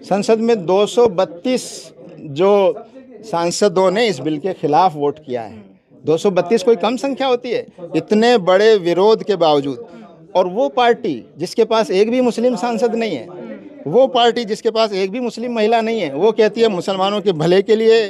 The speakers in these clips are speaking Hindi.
संसद में 232 जो सांसदों ने इस बिल के खिलाफ वोट किया है। 232 कोई कम संख्या होती है? इतने बड़े विरोध के बावजूद, और वो पार्टी जिसके पास एक भी मुस्लिम सांसद नहीं है, वो पार्टी जिसके पास एक भी मुस्लिम महिला नहीं है, वो कहती है मुसलमानों के भले के लिए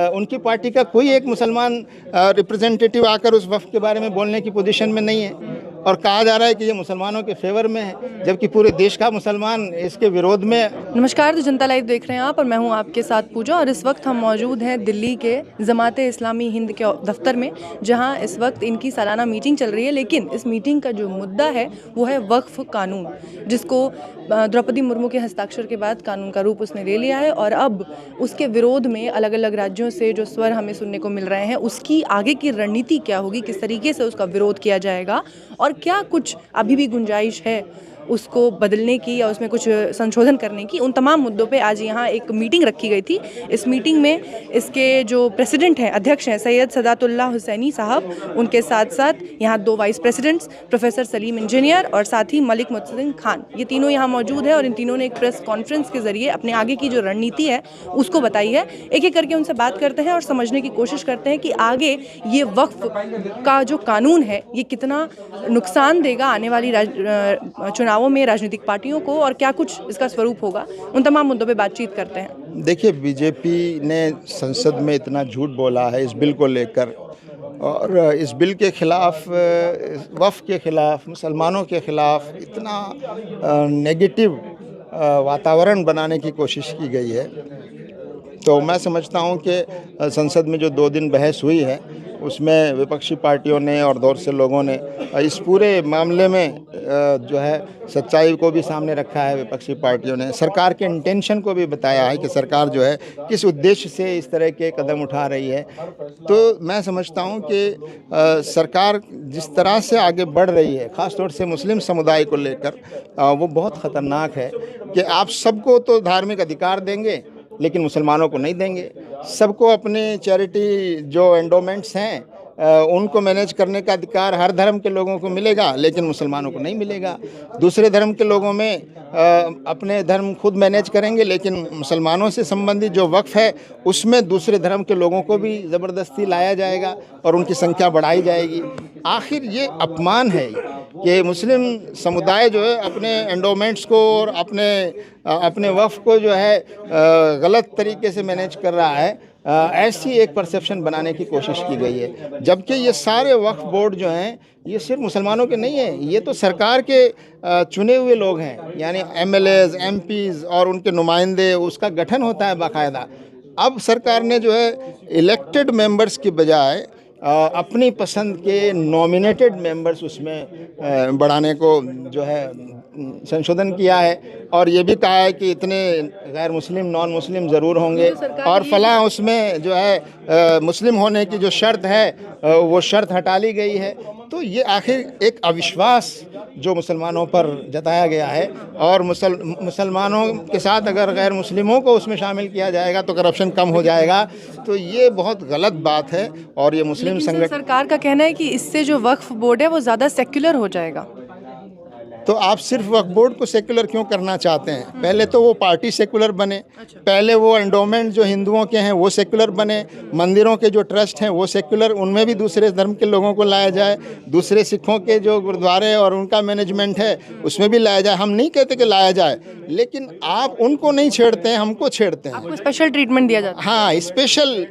उनकी पार्टी का कोई एक मुसलमान रिप्रेजेंटेटिव आकर उस वफ़द के बारे में बोलने की पोजीशन में नहीं है, और कहा जा रहा है कि ये मुसलमानों के फेवर में है, जबकि पूरे देश का मुसलमान इसके विरोध में। नमस्कार, तो जनता लाइव देख रहे हैं आप और मैं हूं आपके साथ पूजा, और इस वक्त हम मौजूद हैं दिल्ली के जमाते इस्लामी हिंद के दफ्तर में, जहां इस वक्त इनकी सालाना मीटिंग चल रही है। लेकिन इस मीटिंग का जो मुद्दा है वो है वक्फ कानून, जिसको द्रौपदी मुर्मू के हस्ताक्षर के बाद कानून का रूप उसने ले लिया है, और अब उसके विरोध में अलग अलग राज्यों से जो स्वर हमें सुनने को मिल रहे हैं, उसकी आगे की रणनीति क्या होगी, किस तरीके से उसका विरोध किया जाएगा, और क्या कुछ अभी भी गुंजाइश है उसको बदलने की या उसमें कुछ संशोधन करने की, उन तमाम मुद्दों पे आज यहाँ एक मीटिंग रखी गई थी। इस मीटिंग में इसके जो प्रेसिडेंट हैं, अध्यक्ष हैं सैयद सदातुल्लाह हुसैनी साहब, उनके साथ साथ यहाँ 2 vice presidents professor Salim engineer और साथ ही मलिक मुहसिन खान, ये तीनों यहाँ मौजूद है, और इन तीनों ने एक प्रेस कॉन्फ्रेंस के जरिए अपने आगे की जो रणनीति है उसको बताई है। एक एक करके उनसे बात करते हैं और समझने की कोशिश करते हैं कि आगे ये वक्फ का जो कानून है ये कितना नुकसान देगा आने वाली चुनावों में राजनीतिक पार्टियों को, और क्या कुछ इसका स्वरूप होगा। उन तमाम मुद्दों पे बातचीत करते हैं। देखिए, बीजेपी ने संसद में इतना झूठ बोला है इस बिल को लेकर, और इस बिल के खिलाफ, वक्फ के खिलाफ, मुसलमानों के खिलाफ इतना नेगेटिव वातावरण बनाने की कोशिश की गई है। तो मैं समझता हूं कि संसद में जो 2 दिन बहस हुई है उसमें विपक्षी पार्टियों ने और दौर से लोगों ने इस पूरे मामले में जो है सच्चाई को भी सामने रखा है। विपक्षी पार्टियों ने सरकार के इंटेंशन को भी बताया है कि सरकार जो है किस उद्देश्य से इस तरह के कदम उठा रही है। तो मैं समझता हूं कि सरकार जिस तरह से आगे बढ़ रही है, ख़ास तौर से मुस्लिम समुदाय को लेकर, वो बहुत ख़तरनाक है कि आप सबको तो धार्मिक अधिकार देंगे लेकिन मुसलमानों को नहीं देंगे। सबको अपने चैरिटी जो एंडोमेंट्स हैं उनको मैनेज करने का अधिकार हर धर्म के लोगों को मिलेगा, लेकिन मुसलमानों को नहीं मिलेगा। दूसरे धर्म के लोगों में अपने धर्म खुद मैनेज करेंगे, लेकिन मुसलमानों से संबंधित जो वक्फ है उसमें दूसरे धर्म के लोगों को भी ज़बरदस्ती लाया जाएगा और उनकी संख्या बढ़ाई जाएगी। आखिर ये अपमान है कि मुस्लिम समुदाय जो है अपने एंडोमेंट्स को और अपने वक्फ को जो है गलत तरीके से मैनेज कर रहा है। ऐसी एक परसेप्शन बनाने की कोशिश की गई है, जबकि ये सारे वक्फ बोर्ड जो हैं ये सिर्फ मुसलमानों के नहीं हैं, ये तो सरकार के चुने हुए लोग हैं, यानी MLAs, MPs और उनके नुमाइंदे, उसका गठन होता है बाकायदा। अब सरकार ने जो है इलेक्टेड मेंबर्स की बजाय अपनी पसंद के नॉमिनेटेड मेंबर्स उसमें बढ़ाने को जो है संशोधन किया है, और ये भी कहा है कि इतने गैर मुस्लिम, नॉन मुस्लिम ज़रूर होंगे, और फलां उसमें जो है मुस्लिम होने की जो शर्त है वो शर्त हटा ली गई है। तो ये आखिर एक अविश्वास जो मुसलमानों पर जताया गया है, और मुसलमानों के साथ अगर गैर मुस्लिमों को उसमें शामिल किया जाएगा तो करप्शन कम हो जाएगा। तो ये बहुत गलत बात है, और ये मुस्लिम संगठन, सरकार का कहना है कि इससे जो वक्फ बोर्ड है वो ज़्यादा सेक्युलर हो जाएगा। तो आप सिर्फ वक्फ बोर्ड को सेकुलर क्यों करना चाहते हैं? पहले तो वो पार्टी सेकुलर बने, पहले वो एंडोमेंट जो हिंदुओं के हैं वो सेकुलर बने, मंदिरों के जो ट्रस्ट हैं वो सेकुलर, उनमें भी दूसरे धर्म के लोगों को लाया जाए, दूसरे सिखों के जो गुरुद्वारे और उनका मैनेजमेंट है उसमें भी लाया जाए। हम नहीं कहते कि लाया जाए, लेकिन आप उनको नहीं छेड़ते हैं, हमको छेड़ते हैं। आपको स्पेशल ट्रीटमेंट दिया जाता है। हाँ, स्पेशल,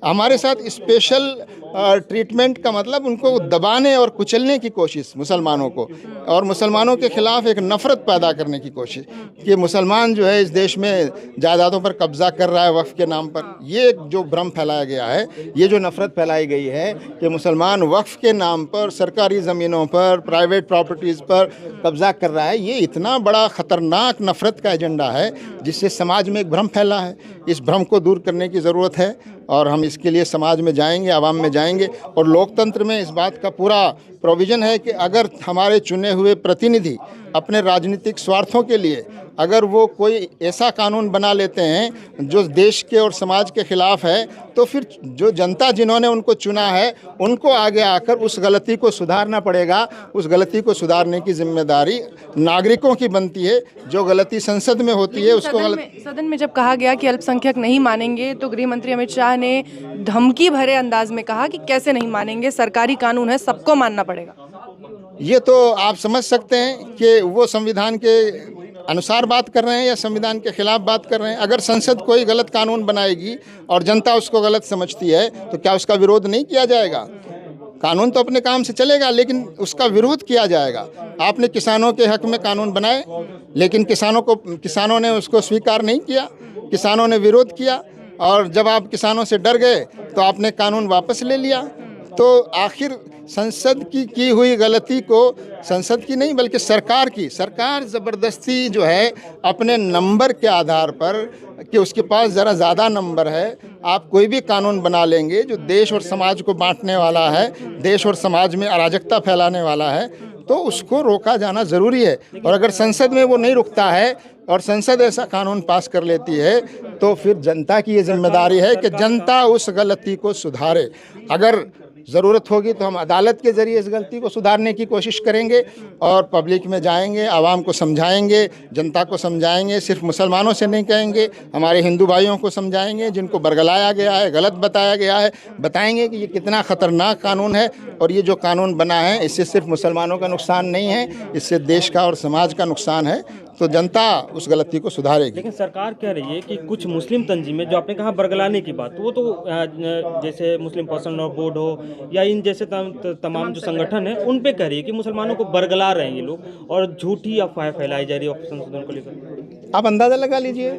हमारे साथ स्पेशल ट्रीटमेंट का मतलब उनको दबाने और कुचलने की कोशिश मुसलमानों को, और मुसलमानों के खिलाफ एक नफ़रत पैदा करने की कोशिश कि मुसलमान जो है इस देश में जायदादों पर कब्जा कर रहा है वक्फ के नाम पर। ये जो भ्रम फैलाया गया है, ये जो नफ़रत फैलाई गई है कि मुसलमान वक्फ के नाम पर सरकारी ज़मीनों पर, प्राइवेट प्रॉपर्टीज़ पर कब्जा कर रहा है, ये इतना बड़ा ख़तरनाक नफ़रत का एजेंडा है जिससे समाज में एक भ्रम फैला है। इस भ्रम को दूर करने की ज़रूरत है, और हम इसके लिए समाज में जाएंगे, आवाम में जाएंगे, और लोकतंत्र में इस बात का पूरा प्रोविज़न है कि अगर हमारे चुने हुए प्रतिनिधि अपने राजनीतिक स्वार्थों के लिए अगर वो कोई ऐसा कानून बना लेते हैं जो देश के और समाज के खिलाफ है, तो फिर जो जनता जिन्होंने उनको चुना है उनको आगे आकर उस गलती को सुधारना पड़ेगा। उस गलती को सुधारने की जिम्मेदारी नागरिकों की बनती है। जो गलती संसद में होती है उसको सदन में जब कहा गया कि अल्पसंख्यक नहीं मानेंगे, तो गृह मंत्री अमित शाह ने धमकी भरे अंदाज में कहा कि कैसे नहीं मानेंगे, सरकारी कानून है, सबको मानना पड़ेगा। ये तो आप समझ सकते हैं कि वो संविधान के अनुसार बात कर रहे हैं या संविधान के खिलाफ बात कर रहे हैं। अगर संसद कोई गलत कानून बनाएगी और जनता उसको गलत समझती है तो क्या उसका विरोध नहीं किया जाएगा? कानून तो अपने काम से चलेगा, लेकिन उसका विरोध किया जाएगा। आपने किसानों के हक में कानून बनाए, लेकिन किसानों ने उसको स्वीकार नहीं किया, किसानों ने विरोध किया, और जब आप किसानों से डर गए तो आपने कानून वापस ले लिया। तो आखिर संसद की हुई गलती को, संसद की नहीं बल्कि सरकार ज़बरदस्ती जो है अपने नंबर के आधार पर कि उसके पास ज़रा ज़्यादा नंबर है, आप कोई भी कानून बना लेंगे जो देश और समाज को बांटने वाला है, देश और समाज में अराजकता फैलाने वाला है, तो उसको रोका जाना ज़रूरी है। और अगर संसद में वो नहीं रुकता है और संसद ऐसा कानून पास कर लेती है, तो फिर जनता की ये जिम्मेदारी है कि जनता उस गलती को सुधारे। अगर ज़रूरत होगी तो हम अदालत के ज़रिए इस गलती को सुधारने की कोशिश करेंगे और पब्लिक में जाएंगे, आवाम को समझाएंगे, जनता को समझाएंगे। सिर्फ मुसलमानों से नहीं कहेंगे, हमारे हिंदू भाइयों को समझाएंगे जिनको बरगलाया गया है, गलत बताया गया है, बताएंगे कि ये कितना ख़तरनाक कानून है और ये जो कानून बना है इससे सिर्फ मुसलमानों का नुकसान नहीं है, इससे देश का और समाज का नुकसान है। तो जनता उस गलती को सुधारेगी। लेकिन सरकार कह रही है कि कुछ मुस्लिम तंजीमें, जो आपने कहा बरगलाने की बात, वो तो जैसे मुस्लिम पर्सनल लॉ बोर्ड हो या इन जैसे तमाम जो संगठन है उन पे कह रही है कि मुसलमानों को बरगला रहे हैं ये लोग और झूठी अफवाहें फैलाई जा रही है संशोधन को लेकर। आप अंदाज़ा लगा लीजिए,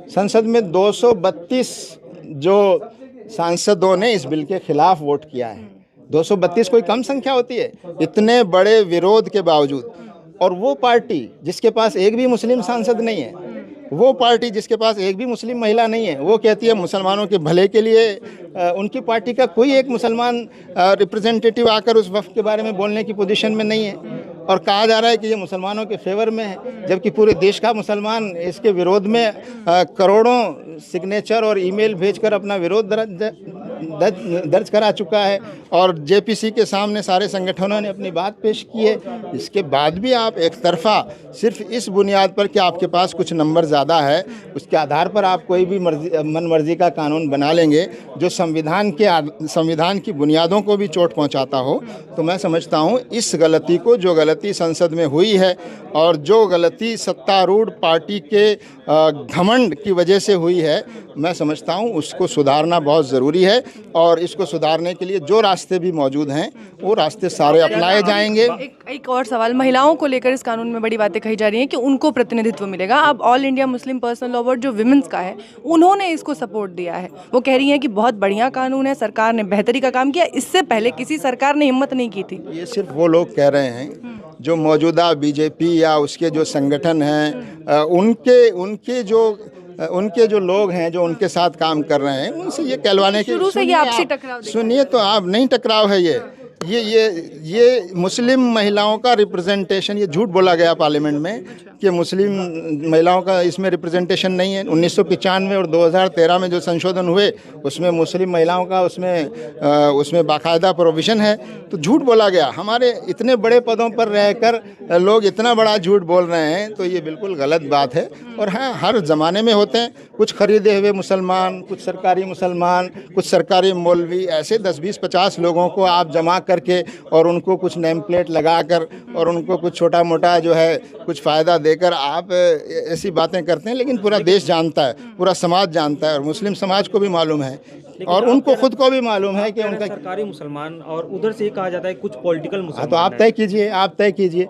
संसद में 232 जो सांसदों ने इस बिल के खिलाफ वोट किया है। 232 कोई कम संख्या होती है? इतने बड़े विरोध के बावजूद, और वो पार्टी जिसके पास एक भी मुस्लिम सांसद नहीं है, वो पार्टी जिसके पास एक भी मुस्लिम महिला नहीं है, वो कहती है मुसलमानों के भले के लिए उनकी पार्टी का कोई एक मुसलमान रिप्रेजेंटेटिव आकर उस वफ़द के बारे में बोलने की पोजीशन में नहीं है। और कहा जा रहा है कि ये मुसलमानों के फेवर में है, जबकि पूरे देश का मुसलमान इसके विरोध में करोड़ों सिग्नेचर और ईमेल भेजकर अपना विरोध दर्ज करा चुका है। और जेपीसी के सामने सारे संगठनों ने अपनी बात पेश की है। इसके बाद भी आप एक तरफा सिर्फ इस बुनियाद पर कि आपके पास कुछ नंबर ज़्यादा है, उसके आधार पर आप कोई भी मन मर्जी का कानून बना लेंगे जो संविधान की बुनियादों को भी चोट पहुंचाता हो, तो मैं समझता हूं इस गलती को, जो गलती संसद में हुई है और जो गलती सत्तारूढ़ पार्टी के घमंड की वजह से हुई है, मैं समझता हूं उसको सुधारना बहुत ज़रूरी है। और इसको सुधारने के लिए जो रास्ते भी मौजूद हैं वो रास्ते सारे अपनाए जाएंगे। एक और सवाल, महिलाओं को लेकर इस कानून में बड़ी बातें कही जा रही हैं कि उनको प्रतिनिधित्व मिलेगा। अब all India Muslim personal law board जो विमेंस का है, उन्होंने इसको सपोर्ट दिया है। वो कह रही हैं कि बहुत बढ़िया कानून है, सरकार ने बेहतरी का काम किया, इससे पहले किसी सरकार ने हिम्मत नहीं की थी। ये सिर्फ वो लोग कह रहे हैं जो मौजूदा बीजेपी या उसके जो संगठन हैं, उनके जो लोग हैं जो उनके साथ काम कर रहे हैं, उनसे ये कहलवाने के शुरू से ये आपसी टकराव सुनिए तो आप नहीं टकराव है ये मुस्लिम महिलाओं का रिप्रेजेंटेशन, ये झूठ बोला गया पार्लियामेंट में कि मुस्लिम महिलाओं का इसमें रिप्रेजेंटेशन नहीं है। 1995 और 2013 में जो संशोधन हुए उसमें मुस्लिम महिलाओं का उसमें बाकायदा प्रोविज़न है, तो झूठ बोला गया। हमारे इतने बड़े पदों पर रहकर लोग इतना बड़ा झूठ बोल रहे हैं, तो ये बिल्कुल गलत बात है। और हाँ, हर ज़माने में होते हैं, कुछ खरीदे हुए मुसलमान, कुछ सरकारी मुसलमान, कुछ सरकारी मौलवी, ऐसे 10, 20, 50 लोगों को आप जमा करके और उनको कुछ नेम प्लेट लगाकर और उनको कुछ छोटा मोटा जो है कुछ फ़ायदा देकर आप ऐसी बातें करते हैं। लेकिन पूरा देश जानता है, पूरा समाज जानता है, और मुस्लिम समाज को भी मालूम है और उनको खुद को भी मालूम है कि उनका सरकारी मुसलमान, और उधर से ये कहा जाता है कुछ पॉलिटिकल मुसलमान। तो आप तय कीजिए,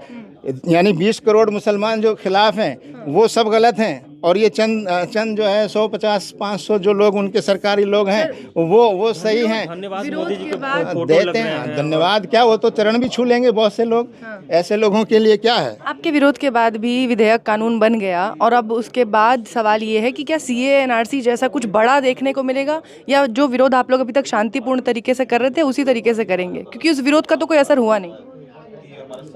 यानी 20 करोड़ मुसलमान जो खिलाफ हैं वो सब गलत हैं, और ये चंद जो है 150, 500 जो लोग उनके सरकारी लोग हैं वो सही हैं। धन्यवाद मोदी जी को देते हैं, धन्यवाद क्या, वो तो चरण भी छू लेंगे बहुत से लोग। ऐसे लोगों के लिए क्या है। आपके विरोध के बाद भी विधेयक कानून बन गया, और अब उसके बाद सवाल ये है कि क्या CAA NRC जैसा कुछ बड़ा देखने को मिलेगा, या जो विरोध आप लोग अभी तक शांतिपूर्ण तरीके से कर रहे थे उसी तरीके से करेंगे, क्योंकि उस विरोध का तो कोई असर हुआ नहीं।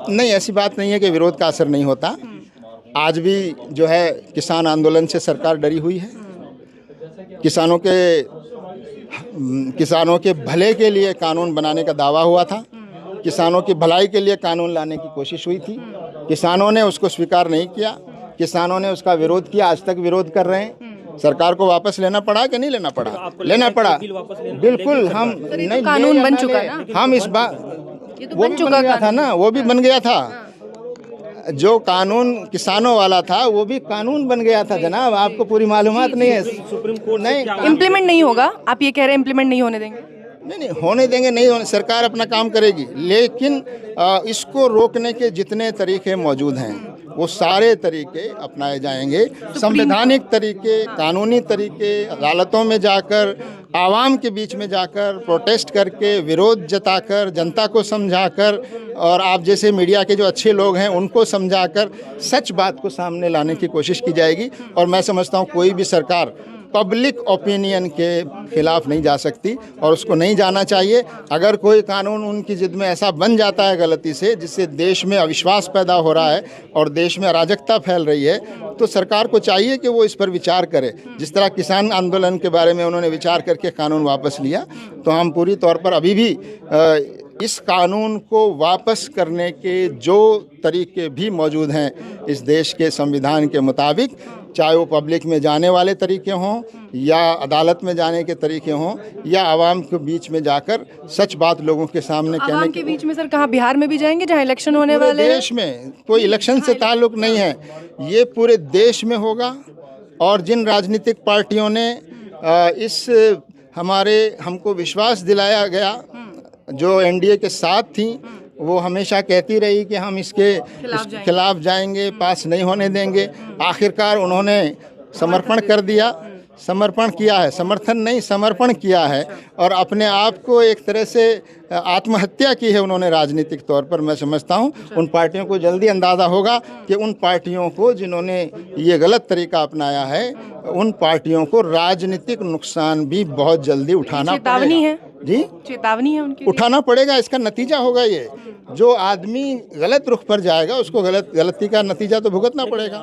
नहीं, ऐसी बात नहीं है कि विरोध का असर नहीं होता। आज भी जो है किसान आंदोलन से सरकार डरी हुई है। किसानों के भले के लिए कानून बनाने का दावा हुआ था, किसानों की भलाई के लिए कानून लाने की कोशिश हुई थी, किसानों ने उसको स्वीकार नहीं किया, किसानों ने उसका विरोध किया, आज तक विरोध कर रहे हैं। सरकार को वापस लेना पड़ा कि नहीं लेना पड़ा? लेना पड़ा, बिल्कुल। हम नहीं, कानून बन चुका है ना, हम इस बार ये तो वो बन भी चुका बन गया था कानून। ना, वो भी बन गया था। जो कानून किसानों वाला था वो भी कानून बन गया था जनाब, आपको पूरी मालूमात नहीं है। सुप्रीम कोर्ट से नहीं, क्या इम्प्लीमेंट नहीं होगा, आप ये कह रहे हैं इम्प्लीमेंट नहीं होने देंगे? नहीं होने देंगे, नहीं होने, सरकार अपना काम करेगी, लेकिन इसको रोकने के जितने तरीके मौजूद हैं वो सारे तरीके अपनाए जाएंगे। संवैधानिक तरीके, कानूनी तरीके, अदालतों में जाकर, आवाम के बीच में जाकर, प्रोटेस्ट करके, विरोध जताकर, जनता को समझाकर, और आप जैसे मीडिया के जो अच्छे लोग हैं उनको समझाकर सच बात को सामने लाने की कोशिश की जाएगी। और मैं समझता हूँ कोई भी सरकार पब्लिक ओपिनियन के खिलाफ नहीं जा सकती और उसको नहीं जाना चाहिए। अगर कोई कानून उनकी जिद में ऐसा बन जाता है गलती से, जिससे देश में अविश्वास पैदा हो रहा है और देश में अराजकता फैल रही है, तो सरकार को चाहिए कि वो इस पर विचार करे। जिस तरह किसान आंदोलन के बारे में उन्होंने विचार करके कानून वापस लिया, तो हम पूरी तौर पर अभी भी इस कानून को वापस करने के जो तरीके भी मौजूद हैं इस देश के संविधान के मुताबिक, चाहे वो पब्लिक में जाने वाले तरीके हों या अदालत में जाने के तरीके हों या आवाम के बीच में जाकर सच बात लोगों के सामने कहने आवाम के बीच में सर कहाँ, बिहार में भी जाएंगे जहाँ इलेक्शन होने पूरे वाले हैं? देश में, कोई इलेक्शन से ताल्लुक नहीं है, ये पूरे देश में होगा। और जिन राजनीतिक पार्टियों ने हमको विश्वास दिलाया गया, जो एनडीए के साथ थी, वो हमेशा कहती रही कि हम इसके खिलाफ जाएंगे, पास नहीं होने देंगे। आखिरकार उन्होंने समर्पण कर दिया, समर्पण किया है, समर्थन नहीं समर्पण किया है, और अपने आप को एक तरह से आत्महत्या की है उन्होंने राजनीतिक तौर पर। मैं समझता हूँ उन पार्टियों को जल्दी अंदाज़ा होगा कि उन पार्टियों को जिन्होंने ये गलत तरीका अपनाया है, उन पार्टियों को राजनीतिक नुकसान भी बहुत जल्दी उठाना चेतावनी है जी, चेतावनी है उनकी, उठाना पड़ेगा। इसका नतीजा होगा ये, जो आदमी गलत रुख पर जाएगा उसको गलती का नतीजा तो भुगतना पड़ेगा।